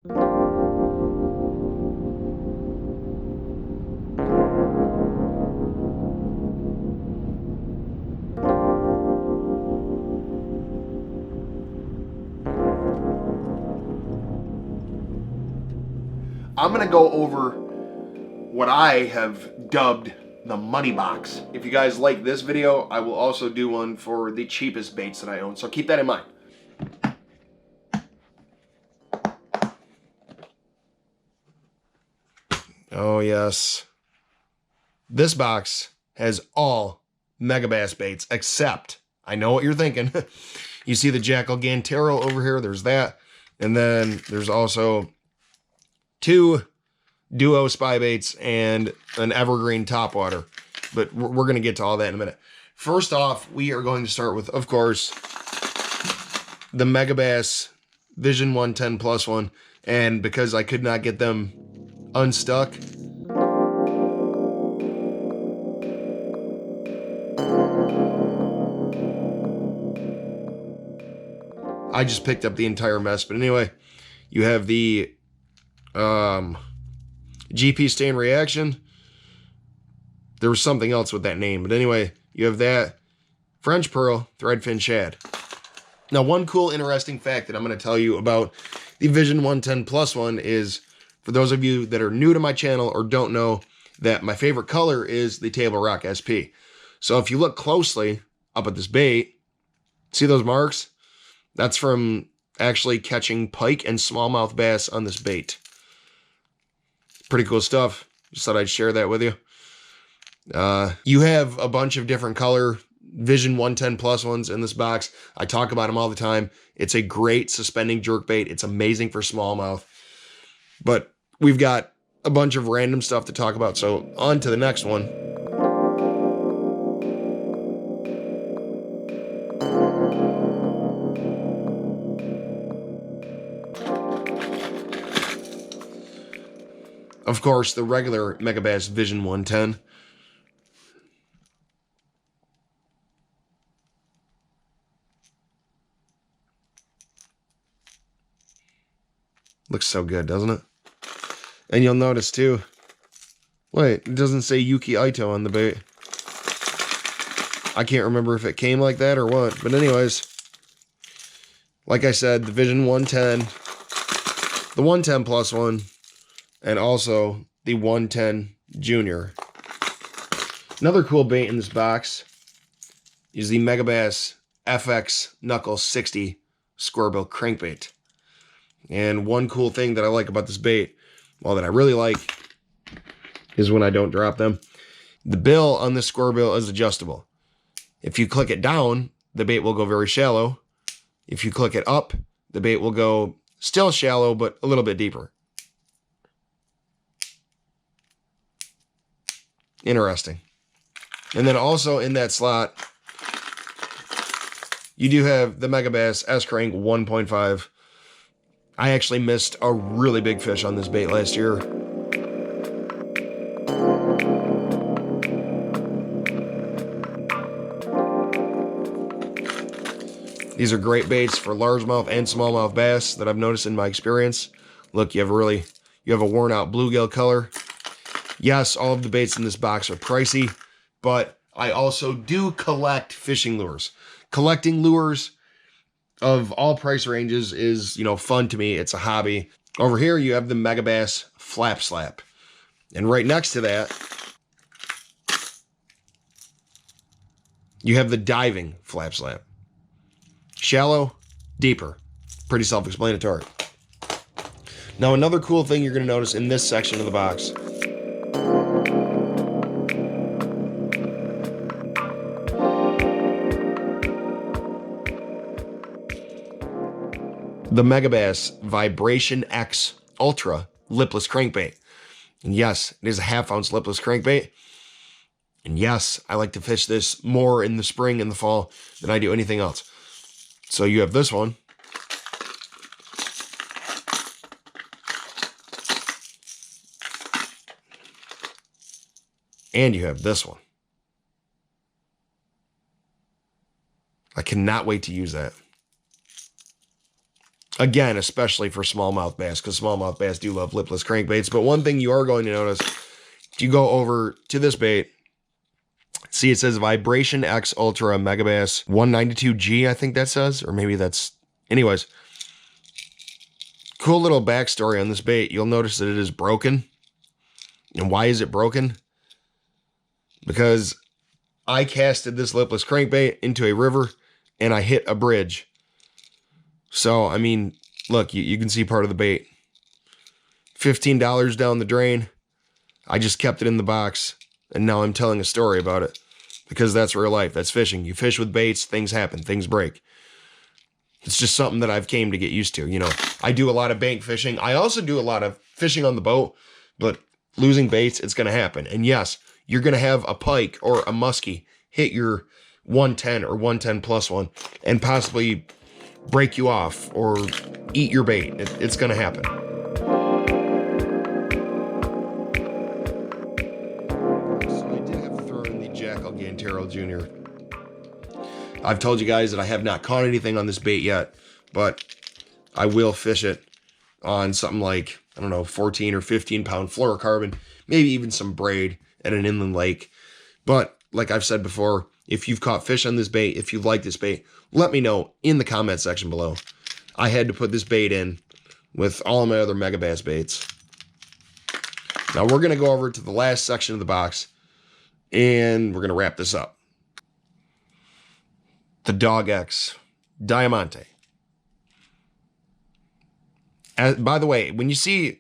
I'm gonna go over what I have dubbed the money box. If you guys like this video, I will also do one for the cheapest baits that I own, so keep that in mind. Oh yes. This box has all Megabass baits, except, I know what you're thinking. You see the Jackal Gantero over here, there's that. And then there's also 2 duo spy baits and an evergreen topwater. But we're going to get to all that in a minute. First off, we are going to start with, of course, the Megabass Vision 110 Plus one. And because I could not get them unstuck, I just picked up the entire mess. But anyway, you have the GP Stain Reaction. There was something else with that name. But anyway, you have that French Pearl Threadfin Shad. Now, one cool, interesting fact that I'm going to tell you about the Vision 110 Plus one is, for those of you that are new to my channel or don't know, that my favorite color is the Table Rock SP. So if you look closely up at this bait, see those marks? That's from actually catching pike and smallmouth bass on this bait. Pretty cool stuff. Just thought I'd share that with you. You have a bunch of different color Vision 110 Plus ones in this box. I talk about them all the time. It's a great suspending jerkbait. It's amazing for smallmouth. But we've got a bunch of random stuff to talk about. So on to the next one. Of course, the regular Megabass Vision 110. Looks so good, doesn't it? And you'll notice too, wait, it doesn't say Yuki Ito on the bait. I can't remember if it came like that or what. But anyways, like I said, the Vision 110, the 110 Plus one, and also the 110 Junior. Another cool bait in this box is the Megabass FX Knuckle 60 Squarebill Crankbait. And one cool thing that I like about this bait, well, that I really like, is when I don't drop them. The bill on this squarebill is adjustable. If you click it down, the bait will go very shallow. If you click it up, the bait will go still shallow, but a little bit deeper. Interesting. And then also in that slot, you do have the Megabass S-Crank 1.5. I actually missed a really big fish on this bait last year. These are great baits for largemouth and smallmouth bass that I've noticed in my experience. Look, you have a worn out bluegill color. Yes, all of the baits in this box are pricey, but I also do collect fishing lures. Collecting lures of all price ranges is, fun to me. It's a hobby. Over here, you have the Megabass Flap Slap. And right next to that, you have the diving Flap Slap. Shallow, deeper. Pretty self-explanatory. Now, another cool thing you're going to notice in this section of the box, the Megabass Vibration X Ultra Lipless Crankbait. And yes, it is a 1/2 ounce lipless crankbait. And yes, I like to fish this more in the spring and the fall than I do anything else. So you have this one. And you have this one. I cannot wait to use that. Again, especially for smallmouth bass, because smallmouth bass do love lipless crankbaits. But one thing you are going to notice, if you go over to this bait, see it says Vibration X Ultra Megabass 192G, I think that says, or maybe that's, anyways. Cool little backstory on this bait. You'll notice that it is broken. And why is it broken? Because I casted this lipless crankbait into a river and I hit a bridge. So, I mean, look, you can see part of the bait. $15 down the drain. I just kept it in the box, and now I'm telling a story about it. Because that's real life. That's fishing. You fish with baits, things happen, things break. It's just something that I've came to get used to. You know, I do a lot of bank fishing. I also do a lot of fishing on the boat, but losing baits, it's going to happen. And yes, you're going to have a pike or a muskie hit your 110 or 110 plus one and possibly break you off or eat your bait. It's going to happen. So I did have to throw in the Jackal Gantero Jr. I've told you guys that I have not caught anything on this bait yet, but I will fish it on something like, I don't know, 14 or 15 pound fluorocarbon, maybe even some braid at an inland lake. But like I've said before, if you've caught fish on this bait, if you like this bait, let me know in the comment section below. I had to put this bait in with all of my other Megabass baits. Now we're going to go over to the last section of the box, and we're going to wrap this up. The Dog X Diamante. By the way, when you see,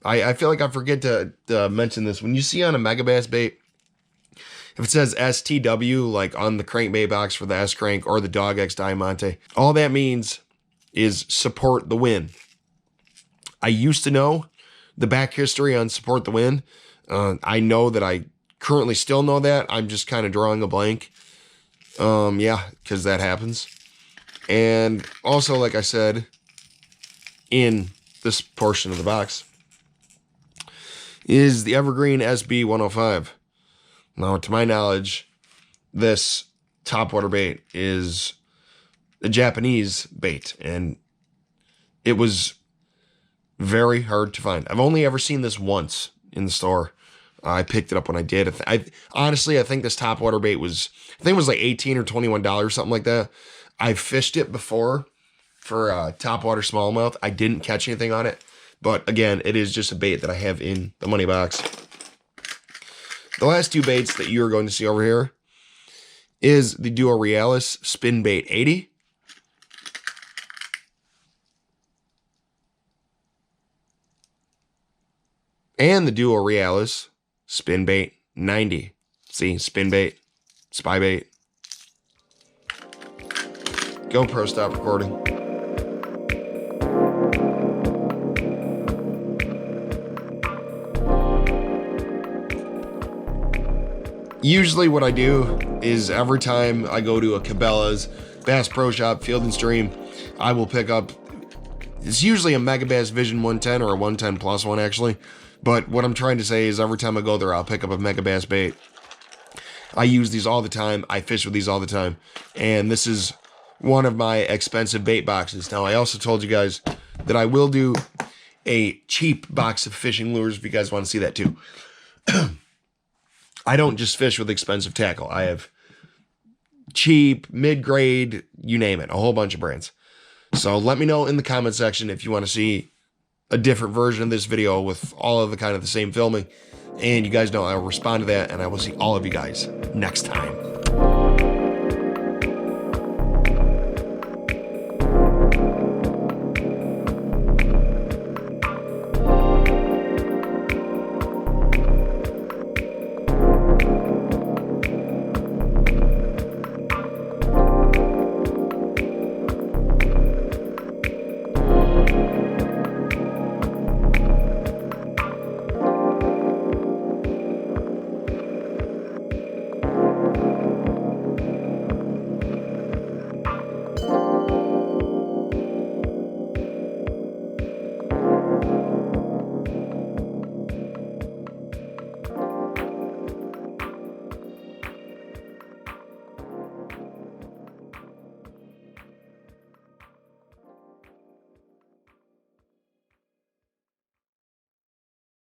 I feel like I forget to mention this. When you see on a Megabass bait, if it says STW, like on the crankbait box for the S crank or the Dog X Diamante, all that means is support the win. I used to know the back history on support the win. I know that I currently still know that. I'm just kind of drawing a blank. Yeah, because that happens. And also, like I said, in this portion of the box is the Evergreen SB 105. Now, to my knowledge, this topwater bait is a Japanese bait, and it was very hard to find. I've only ever seen this once in the store. I picked it up when I did. Honestly, I think this topwater bait was, I think it was like $18 or $21, something like that. I've fished it before for topwater smallmouth. I didn't catch anything on it, but again, it is just a bait that I have in the money box. The last two baits that you are going to see over here is the Duo Realis Spin Bait 80. And the Duo Realis Spin Bait 90. See, spin bait, spy bait. GoPro, stop recording. Usually what I do is every time I go to a Cabela's, Bass Pro Shop, Field and Stream, I will pick up, it's usually a Megabass Vision 110 or a 110 plus one actually. But what I'm trying to say is every time I go there, I'll pick up a Megabass bait. I use these all the time. I fish with these all the time. And this is one of my expensive bait boxes. Now, I also told you guys that I will do a cheap box of fishing lures if you guys want to see that too. I don't just fish with expensive tackle. I have cheap, mid-grade, you name it, a whole bunch of brands. So let me know in the comment section if you want to see a different version of this video with all of the kind of the same filming. And you guys know I'll respond to that, and I will see all of you guys next time.